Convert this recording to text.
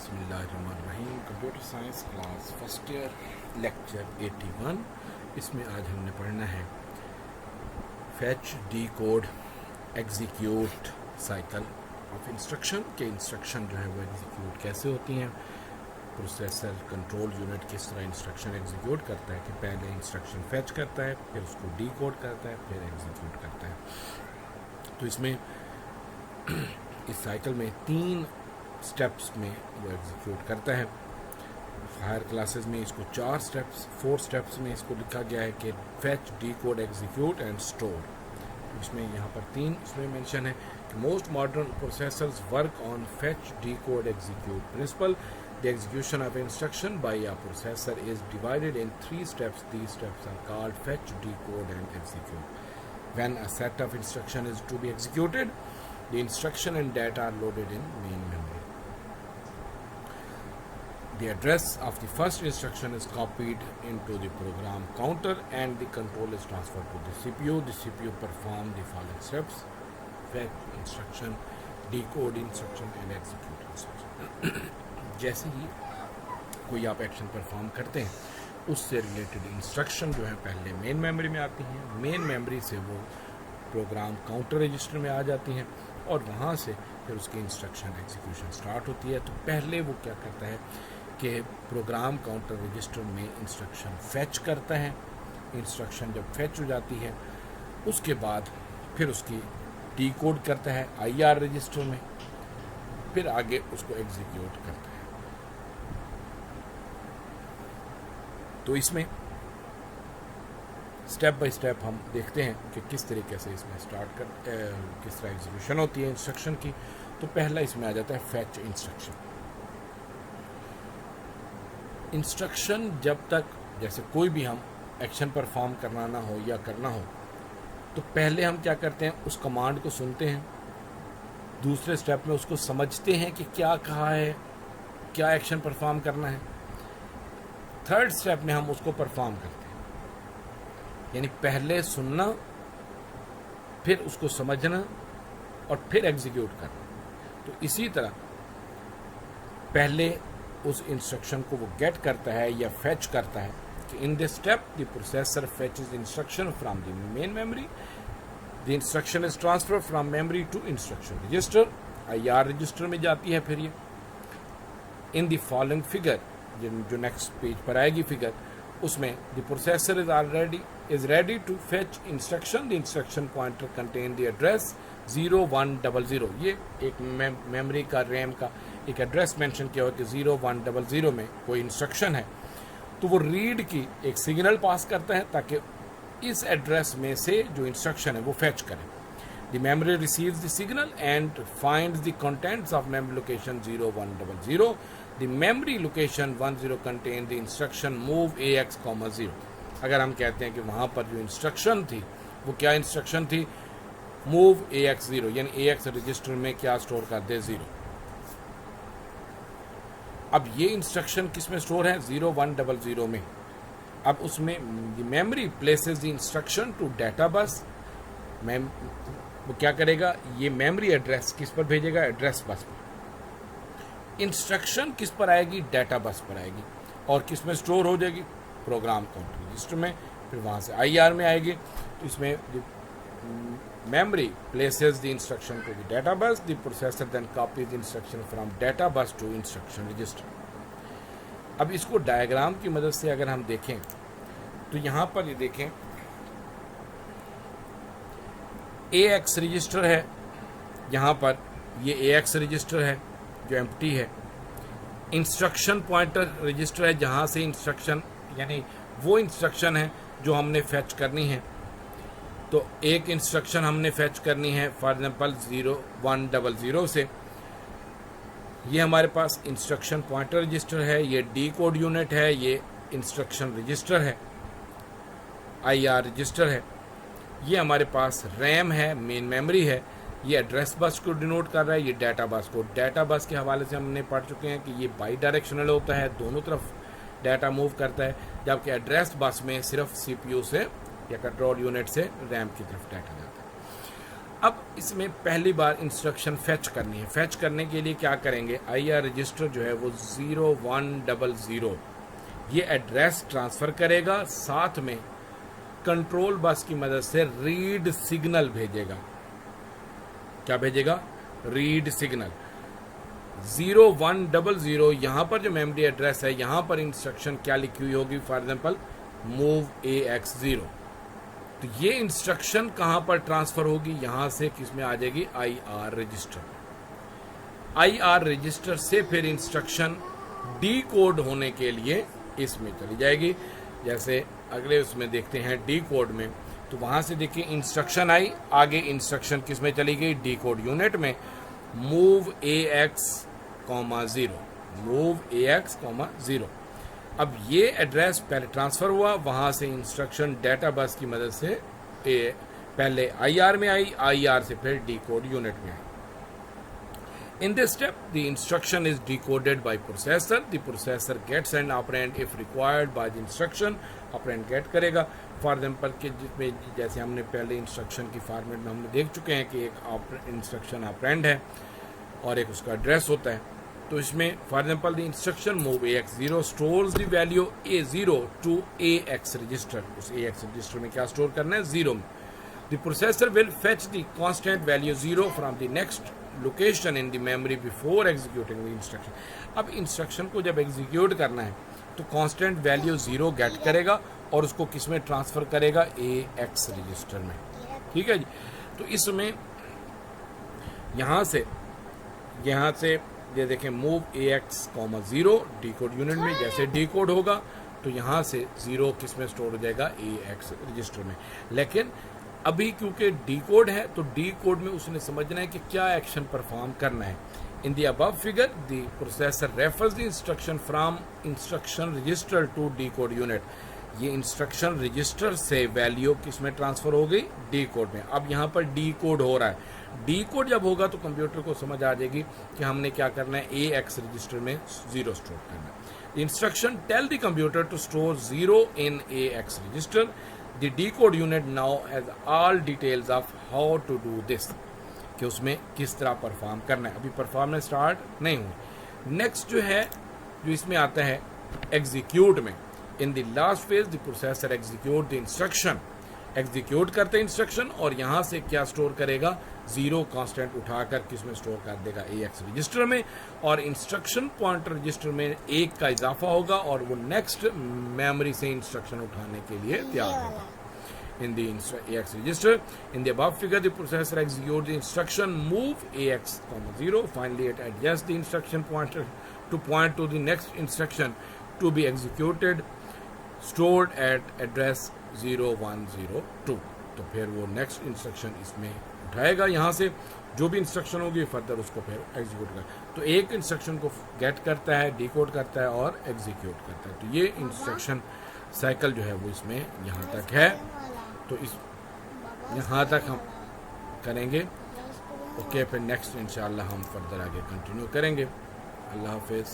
बिस्मिल्लाहिर्रहमानिर्रहीम। Computer science class first year lecture 81। इसमें आज हमने पढ़ना है fetch, decode, execute cycle of instruction के इंस्ट्रक्शन जो है वो एग्जीक्यूट कैसे होती हैं। प्रोसेसर कंट्रोल यूनिट किस तरह इंस्ट्रक्शन एग्जीक्यूट करता है कि पहले इंस्ट्रक्शन फैच करता है, फिर उसको डी कोड करता है, फिर एग्जीक्यूट करता है। तो इसमें इस साइकिल में 3 स्टेप्स में वो एग्जीक्यूट करता है। हायर क्लासेस में इसको 4 स्टेप्स में इसको लिखा गया है कि fetch, decode, execute and store. इसमें यहाँ पर 3 इसमें मेंशन है कि most modern processors work on fetch, decode, execute principle. The execution of instruction by a processor is divided in 3 steps. These steps are called fetch, decode, and execute. When a set of instruction is to be executed, the instruction and data are loaded in main memory. The address of the first instruction is copied into the program counter and the control is transferred to the CPU. The CPU performs the following steps: fetch instruction, decode instruction, and execute instruction. जैसे ही कोई आप action perform करते हैं उससे related instruction जो है पहले main memory में आती हैं, मेन मेमोरी से वो प्रोग्राम काउंटर रजिस्टर में आ जाती हैं और वहाँ से फिर उसकी इंस्ट्रक्शन एग्जीक्यूशन स्टार्ट होती है। तो पहले वो क्या करता है कि प्रोग्राम काउंटर रजिस्टर में इंस्ट्रक्शन फैच करता है। इंस्ट्रक्शन जब फैच हो जाती है उसके बाद फिर उसकी डी कोड करता है IR रजिस्टर में, फिर आगे उसको एग्जीक्यूट करता है। तो इसमें स्टेप बाय स्टेप हम देखते हैं कि किस तरीके से इसमें किस तरह एग्जीक्यूशन होती है इंस्ट्रक्शन की। तो पहला इसमें आ जाता है फैच इंस्ट्रक्शन। इंस्ट्रक्शन जब तक जैसे कोई भी हम एक्शन परफॉर्म करना हो या करना हो तो पहले हम क्या करते हैं, उस कमांड को सुनते हैं, दूसरे स्टेप में उसको समझते हैं कि क्या कहा है, क्या एक्शन परफॉर्म करना है, थर्ड स्टेप में हम उसको परफॉर्म करते हैं। यानी पहले सुनना, फिर उसको समझना और फिर एग्जीक्यूट करना। तो इसी तरह पहले उस इंस्ट्रक्शन को वो गेट करता है या फैच करता है कि in this step the processor fetches instruction from the main memory. The instruction is transfer from memory to instruction register, IR register में जाती है। फिर ये इन द फॉलोइंग फिगर, जो नेक्स्ट पेज पर आएगी फिगर, उसमें the processor is ready to fetch instruction. The instruction pointer contain the address 0100। ये एक मेमोरी का रैम का एक एड्रेस मेंशन किया हुआ कि 0100 में कोई इंस्ट्रक्शन है तो वो रीड की एक सिग्नल पास करता है ताकि इस एड्रेस में से जो इंस्ट्रक्शन है वो फैच करे। The memory receives the signal and finds the contents of memory location 0100. The memory location 10 contains the instruction move AX, 0. अगर हम कहते हैं कि वहाँ पर जो इंस्ट्रक्शन थी वो क्या इंस्ट्रक्शन थी, मूव AX 0, यानी AX रजिस्टर में क्या स्टोर कर दे, 0। अब ये इंस्ट्रक्शन किस में स्टोर है, 0100 में। अब उसमें the memory places the instruction to data bus. वो क्या करेगा, ये मेमोरी एड्रेस किस पर भेजेगा, एड्रेस बस पर। इंस्ट्रक्शन किस पर आएगी, डाटा बस पर आएगी और किस में स्टोर हो जाएगी, प्रोग्राम काउंटर रजिस्टर में। फिर वहाँ से IR में आएगी। तो इसमें memory places the instruction to the data bus. The processor then copies the instruction from data bus to instruction register. अब इसको डायग्राम की मदद से अगर हम देखें तो यहाँ पर ये देखें AX रजिस्टर है, यहाँ पर ये AX रजिस्टर है जो एम्प्टी है। इंस्ट्रक्शन पॉइंटर रजिस्टर है जहाँ से इंस्ट्रक्शन, यानी वो इंस्ट्रक्शन है जो हमने फैच करनी है। तो एक इंस्ट्रक्शन हमने फैच करनी है फॉर एग्जांपल 0100 से, ये हमारे पास इंस्ट्रक्शन पॉइंटर रजिस्टर है, ये डी कोड यूनिट है, ये इंस्ट्रक्शन रजिस्टर है, IR रजिस्टर है, ये हमारे पास रैम है, मेन मेमोरी है, ये एड्रेस बस को डिनोट कर रहा है, ये डाटा बस को। डाटा बस के हवाले से हमने पढ़ चुके हैं कि ये बाई डायरेक्शनल होता है, दोनों तरफ डाटा मूव करता है, जबकि एड्रेस बस में सिर्फ CPU से या कंट्रोल यूनिट से रैम की तरफ डाटा जाता है। अब इसमें पहली बार इंस्ट्रक्शन फेच करनी है। फेच करने के लिए क्या करेंगे, IR रजिस्टर जो है वो 0100 ये एड्रेस ट्रांसफ़र करेगा, साथ में कंट्रोल बस की मदद से रीड सिग्नल भेजेगा। क्या भेजेगा, रीड सिग्नल। 0100 यहाँ पर जो मेमोरी एड्रेस है, यहाँ पर इंस्ट्रक्शन क्या लिखी हुई होगी, फॉर एग्जाम्पल मूव AX0। तो ये इंस्ट्रक्शन कहाँ पर ट्रांसफर होगी, यहाँ से किस में आ जाएगी, IR रजिस्टर। IR रजिस्टर से फिर इंस्ट्रक्शन डी कोड होने के लिए इसमें चली जाएगी। जैसे अगले उसमें देखते हैं डी कोड में, तो वहाँ से देखिए इंस्ट्रक्शन आई, आगे इंस्ट्रक्शन किस में चली गई, डी कोड यूनिट में, मूव AX0, मूव AX0। अब ये एड्रेस पहले ट्रांसफ़र हुआ, वहाँ से इंस्ट्रक्शन डेटा बस की मदद से पहले IR में आई, IR से फिर डी कोड यूनिट में आई। In this step, the instruction is decoded by processor. The processor gets an operand if required by the instruction. Operand get करेगा। फॉर एग्जाम्पल के जिसमें जैसे हमने पहले इंस्ट्रक्शन की फॉर्मेट में हमने देख चुके हैं कि एक इंस्ट्रक्शन ऑपरेंड है और एक उसका एड्रेस होता है। तो इसमें for example the instruction move AX0 stores the value A0 to AX register. उस AX रजिस्टर में क्या स्टोर करना है, 0 में। The processor will fetch the constant value 0 from the next location in the memory before executing the instruction. अब instruction को जब execute करना है तो कांस्टेंट वैल्यू 0 गेट करेगा और उसको किस में ट्रांसफ़र करेगा, AX रजिस्टर में। ठीक है जी। तो इसमें यहाँ से ये देखें move AX0 D code unit में, जैसे डी कोड होगा तो यहाँ से 0 किस में स्टोर हो जाएगा, AX रजिस्टर में। लेकिन अभी क्योंकि डी कोड है तो डी कोड में उसने समझना है कि क्या एक्शन परफॉर्म करना है। In the above figure the processor refers the instruction from instruction register to decode unit. ये इंस्ट्रक्शन रजिस्टर से वैल्यू किस में ट्रांसफर हो गई, डी कोड में। अब यहाँ पर डी कोड हो रहा है। डी कोड जब होगा तो कंप्यूटर को समझ आ जाएगी कि हमने क्या करना है, AX रजिस्टर में 0 स्टोर करना है। Instruction tell the computer to store 0 in AX register. The decode unit now has all details of how to do this, कि उसमें किस तरह परफॉर्म करना है। अभी परफॉर्मेंस स्टार्ट नहीं हुई। नेक्स्ट जो है जो इसमें आता है एग्जीक्यूट में, in the last phase the processor execute the instruction. Execute करते इंस्ट्रक्शन और यहाँ से क्या स्टोर करेगा, 0 कांस्टेंट उठाकर किस में स्टोर कर देगा, AX रजिस्टर में। और इंस्ट्रक्शन पॉइंटर रजिस्टर में 1 का इजाफा होगा और वो नेक्स्ट मेमोरी से इंस्ट्रक्शन उठाने के लिए तैयार होगा। In the AX register, in the above figure, the processor executes the instruction move AX0. Finally, it adjusts the instruction pointer to point to the next instruction to be executed, stored at address 0102. तो फिर वो next instruction इसमें उठाएगा, यहाँ से जो भी instruction होगी फर्दर उसको फिर एग्जीक्यूट कर। तो एक इंस्ट्रक्शन को गेट करता है, डिकोड करता है और एग्जीक्यूट करता है। तो ये इंस्ट्रक्शन साइकिल जो है वो इसमें यहाँ तक है। तो इस यहाँ तक हम करेंगे। ओके, फिर नेक्स्ट इंशाल्लाह हम फर्दर आगे कंटिन्यू करेंगे। अल्लाह हाफिज़।